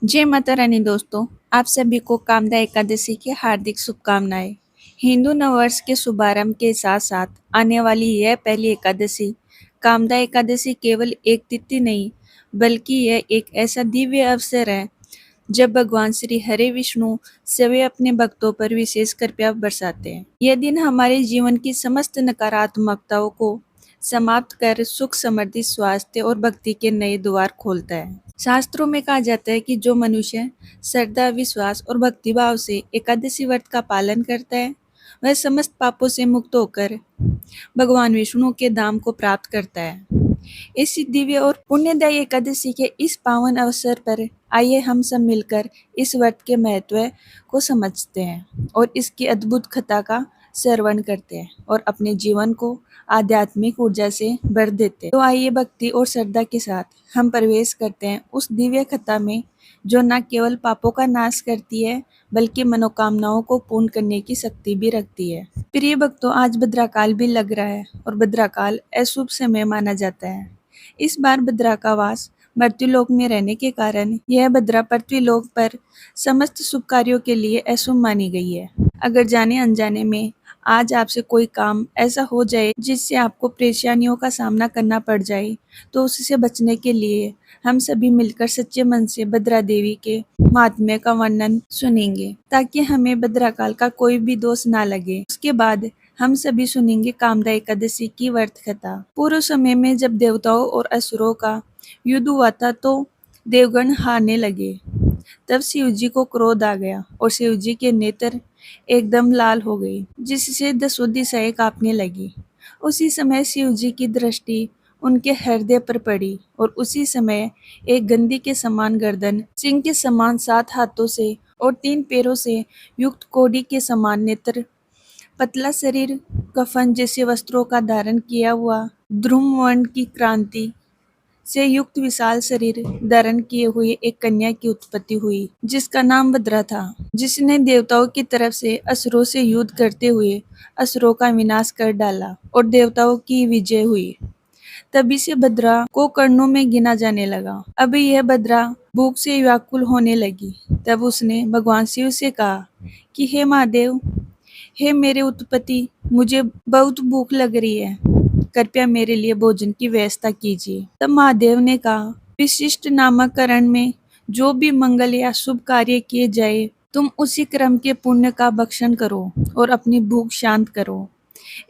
जय माता रानी दोस्तों, आप सभी को कामदा एकादशी की हार्दिक शुभकामनाएं। हिंदू नववर्ष के शुभारंभ के साथ साथ आने वाली यह पहली एकादशी कामदा एकादशी केवल एक तिथि नहीं, बल्कि यह एक ऐसा दिव्य अवसर है जब भगवान श्री हरे विष्णु सभी अपने भक्तों पर विशेष कृपा बरसाते हैं। यह दिन हमारे जीवन की समस्त नकारात्मकताओं को समाप्त कर सुख, समृद्धि, स्वास्थ्य और भक्ति के नए द्वार खोलता है। शास्त्रों में कहा जाता है कि जो मनुष्य श्रद्धा, विश्वास और भक्तिभाव से एकादशी व्रत का पालन करता है, वह समस्त पापों से मुक्त होकर भगवान विष्णु के धाम को प्राप्त करता है। इस दिव्य और पुण्यदायी एकादशी के इस पावन अवसर पर आइए हम सब मिलकर इस व्रत के महत्व को समझते हैं और इसकी अद्भुत कथा का श्रवण करते हैं और अपने जीवन को आध्यात्मिक ऊर्जा से भर देते हैं। तो आइए भक्ति और श्रद्धा के साथ हम प्रवेश करते हैं उस दिव्य कथा में, जो न केवल पापों का नाश करती है बल्कि मनोकामनाओं को पूर्ण करने की शक्ति भी रखती है। प्रिय भक्तों, आज भद्राकाल भी लग रहा है और भद्राकाल अशुभ समय माना जाता है। इस बार भद्रा का वास मर्त्युलोक में रहने के कारण यह भद्रा पृथ्वीलोक पर समस्त शुभ कार्यों के लिए अशुभ मानी गई है। अगर जाने अनजाने में आज आपसे कोई काम ऐसा हो जाए जिससे आपको परेशानियों का सामना करना पड़ जाए, तो उससे बचने के लिए हम सभी मिलकर सच्चे मन से भद्रा देवी के महात्म्य का वर्णन सुनेंगे, ताकि हमें भद्राकाल का कोई भी दोष ना लगे। उसके बाद हम सभी सुनेंगे कामदा एकादशी की व्रत कथा। पूर्व समय में जब देवताओं और असुरों का युद्ध हुआ था, तो देवगण हारने लगे। तब शिव जी को क्रोध आ गया और शिव जी के नेत्र एकदम लाल हो गई, जिससे दसों दिशाएं कांपने लगी। उसी समय शिव जी की दृष्टि उनके हृदय पर पड़ी और उसी समय एक गंदी के समान गर्दन, सिंह के समान 7 हाथों से और 3 पैरों से युक्त कोढ़ी के समान नेत्र, पतला शरीर, कफन जैसे वस्त्रों का धारण किया हुआ, ध्रुव वर्ण की क्रांति से युक्त विशाल शरीर धारण किए हुए एक कन्या की उत्पत्ति हुई, जिसका नाम भद्रा था, जिसने देवताओं की तरफ से असुरों से युद्ध करते हुए असुरों का विनाश कर डाला और देवताओं की विजय हुई। तभी से भद्रा को कर्णों में गिना जाने लगा। अभी यह भद्रा भूख से व्याकुल होने लगी। तब उसने भगवान शिव से कहा कि हे महादेव, हे मेरे उत्पत्ति, मुझे बहुत भूख लग रही है, कृपया मेरे लिए भोजन की व्यवस्था कीजिए। तब महादेव ने कहा, विशिष्ट नामकरण में जो भी मंगल या शुभ कार्य किए जाए, तुम उसी क्रम के पुण्य का भक्षण करो और अपनी भूख शांत करो।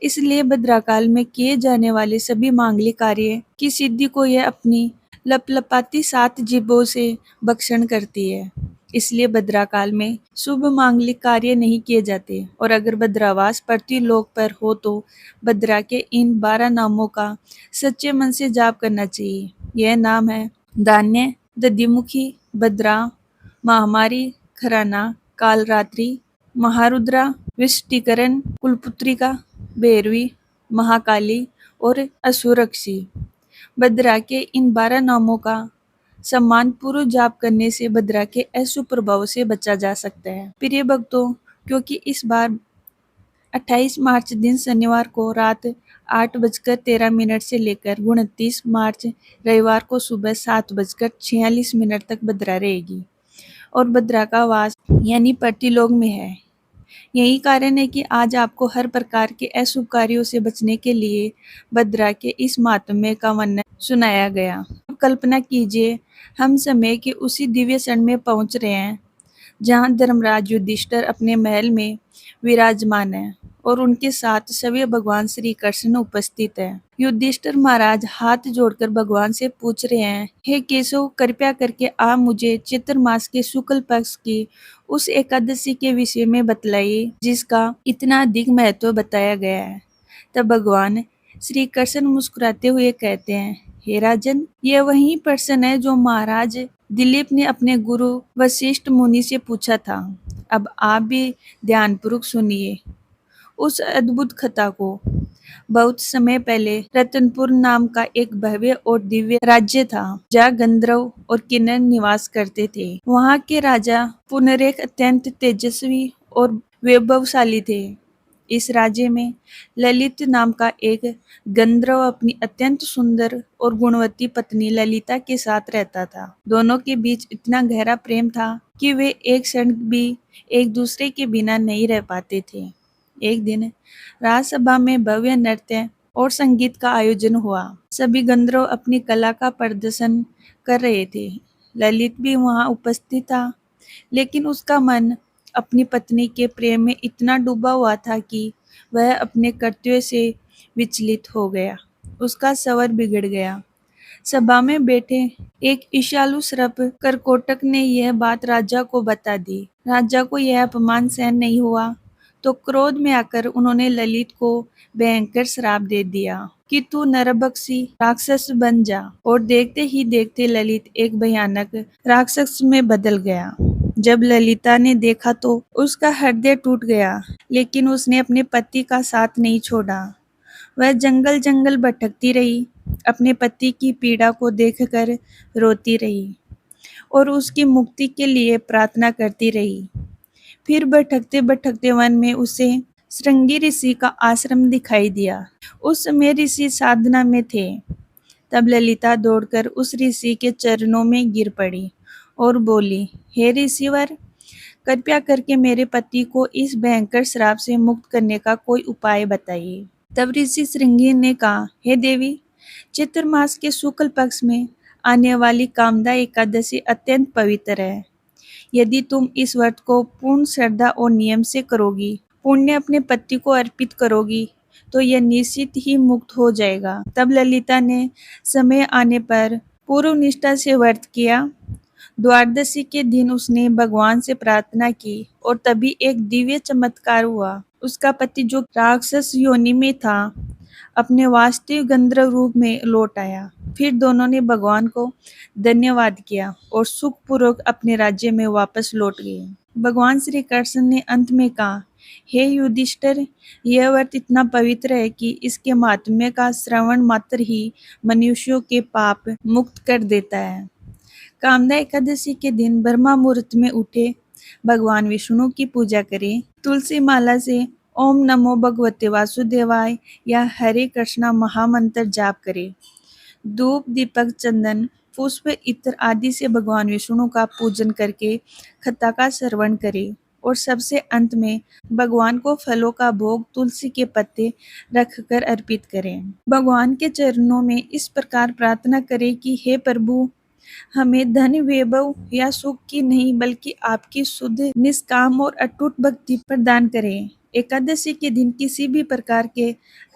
इसलिए भद्राकाल में किए जाने वाले सभी मांगलिक कार्य की सिद्धि को यह अपनी लपलपाती 7 जीभों से भक्षण करती है। इसलिए भद्राकाल में शुभ मांगलिक कार्य नहीं किए जाते, और अगर भद्रावास पृथ्वीलोक पर हो तो भद्रा के इन 12 नामों का सच्चे मन से जाप करना चाहिए। यह नाम है धान्य, दधिमुखी, भद्रा, महामारी, खराना, कालरात्रि, महारुद्रा, विष्टिकरण, कुलपुत्रिका, भैरवी, महाकाली और असुरक्षी। भद्रा के इन 12 नामों का सम्मान पूर्व जाप करने से भद्रा के अशुभ प्रभाव से बचा जा सकता है। प्रिय भक्तों, क्योंकि इस बार 28 मार्च दिन शनिवार को रात 8:13 से लेकर 29 मार्च रविवार को सुबह 7:46 तक भद्रा रहेगी और भद्रा का वास यानी पृथ्वीलोक में है। यही कारण है कि आज आपको हर प्रकार के अशुभ कार्यों से बचने के लिए भद्रा के इस महात्म्य का वर्णन सुनाया गया। अब कल्पना कीजिए, हम समय के उसी दिव्य क्षण में पहुंच रहे हैं जहां धर्मराज युधिष्ठिर अपने महल में विराजमान है और उनके साथ सभी भगवान श्री कृष्ण उपस्थित है। युधिष्ठिर महाराज हाथ जोड़कर भगवान से पूछ रहे हैं, हे केशव, कृपया करके आप मुझे चैत्र मास के शुक्ल पक्ष की उस एकादशी के विषय में बतलाइए जिसका इतना अधिक महत्व बताया गया है। तब भगवान श्री कृष्ण मुस्कुराते हुए कहते हैं, हे राजन, यह वही प्रश्न है जो महाराज दिलीप ने अपने गुरु वशिष्ठ मुनि से पूछा था। अब आप भी ध्यानपूर्वक सुनिए उस अद्भुत कथा को। बहुत समय पहले रतनपुर नाम का एक भव्य और दिव्य राज्य था, जहाँ गंधर्व और किन्नर निवास करते थे। वहाँ के राजा पुनरेक अत्यंत तेजस्वी और वैभवशाली थे। इस राज्य में ललित नाम का एक गंधर्व अपनी अत्यंत सुंदर और गुणवती पत्नी ललिता के साथ रहता था। दोनों के बीच इतना गहरा प्रेम था कि वे एक क्षण भी एक दूसरे के बिना नहीं रह पाते थे। एक दिन राजसभा में भव्य नृत्य और संगीत का आयोजन हुआ। सभी गंधर्व अपनी कला का प्रदर्शन कर रहे थे। ललित भी वहां उपस्थित था, लेकिन उसका मन अपनी पत्नी के प्रेम में इतना डूबा हुआ था कि वह अपने कर्तव्य से विचलित हो गया। उसका स्वर बिगड़ गया। सभा में बैठे एक ईर्ष्यालु सर्प करकोटक ने यह बात राजा को बता दी। राजा को यह अपमान सहन नहीं हुआ, तो क्रोध में आकर उन्होंने ललित को भयंकर श्राप दे दिया कि तू नरभक्षी राक्षस बन जा। और देखते ही देखते ललित एक भयानक राक्षस में बदल गया। जब ललिता ने देखा तो उसका हृदय टूट गया, लेकिन उसने अपने पति का साथ नहीं छोड़ा। वह जंगल जंगल भटकती रही, अपने पति की पीड़ा को देखकर रोती रही और उसकी मुक्ति के लिए प्रार्थना करती रही। फिर भटकते भटकते वन में उसे श्रृंगी ऋषि का आश्रम दिखाई दिया। उस समय ऋषि साधना में थे। तब ललिता दौड़कर उस ऋषि के चरणों में गिर पड़ी और बोली, हे ऋषिवर, कृपया करके मेरे पति को इस भयंकर श्राप से मुक्त करने का कोई उपाय बताइए। तब ऋषि श्रृंगी ने कहा, हे देवी, चैत्र मास के शुक्ल पक्ष में आने वाली कामदा एकादशी अत्यंत पवित्र है। यदि तुम इस व्रत को पूर्ण श्रद्धा और नियम से करोगी, पुण्य अपने पति को अर्पित करोगी, तो यह निश्चित ही मुक्त हो जाएगा। तब ललिता ने समय आने पर पूर्व निष्ठा से व्रत किया। द्वादशी के दिन उसने भगवान से प्रार्थना की और तभी एक दिव्य चमत्कार हुआ। उसका पति जो राक्षस योनि में था, अपने वास्तविक गंधर्व रूप में लौट आया। फिर दोनों ने भगवान को धन्यवाद किया और सुखपूर्वक अपने राज्य में वापस लौट गए। भगवान श्री कृष्ण ने अंत में कहा, हे युधिष्ठिर, यह व्रत इतना पवित्र है कि इसके महात्म्य का श्रवण मात्र ही मनुष्यों के पाप मुक्त कर देता है। कामदा एकादशी के दिन ब्रह्मा मुहूर्त में उठे, भगवान विष्णु की पूजा करें। तुलसी माला से ओम नमो भगवते वासुदेवाय या हरे कृष्णा महामंत्र जाप करें। धूप, दीपक, चंदन, पुष्प, इत्र आदि से भगवान विष्णु का पूजन करके कथा का श्रवण करें और सबसे अंत में भगवान को फलों का भोग तुलसी के पत्ते रखकर अर्पित करें। भगवान के चरणों में इस प्रकार प्रार्थना करें कि हे प्रभु, हमें धन, वैभव या सुख की नहीं बल्कि आपकी शुद्ध, निष्काम और अटूट भक्ति प्रदान करें। एकादशी के दिन किसी भी प्रकार के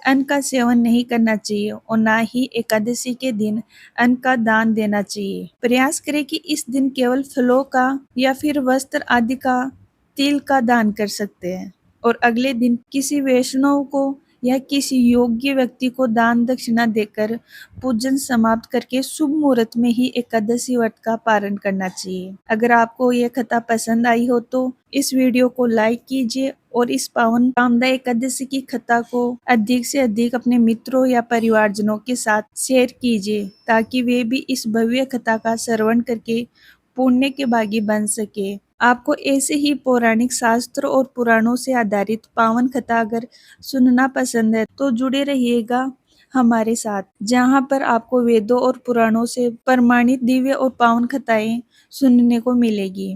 अन्न का सेवन नहीं करना चाहिए और ना ही एकादशी के दिन अन्न का दान देना चाहिए। प्रयास करें कि इस दिन केवल फलों का या फिर वस्त्र आदि का, तिल का दान कर सकते हैं और अगले दिन किसी वैष्णव को या किसी योग्य व्यक्ति को दान दक्षिणा देकर पूजन समाप्त करके शुभ मुहूर्त में ही एकादशी व्रत का पारण करना चाहिए। अगर आपको यह कथा पसंद आई हो तो इस वीडियो को लाइक कीजिए और इस पावन कामदा एकादशी की कथा को अधिक से अधिक अपने मित्रों या परिवारजनों के साथ शेयर कीजिए, ताकि वे भी इस भव्य कथा का श्रवण करके पुण्य के भागी बन सके। आपको ऐसे ही पौराणिक शास्त्र और पुराणों से आधारित पावन कथा अगर सुनना पसंद है तो जुड़े रहिएगा हमारे साथ, जहां पर आपको वेदों और पुराणों से प्रमाणित दिव्य और पावन कथाएं सुनने को मिलेगी।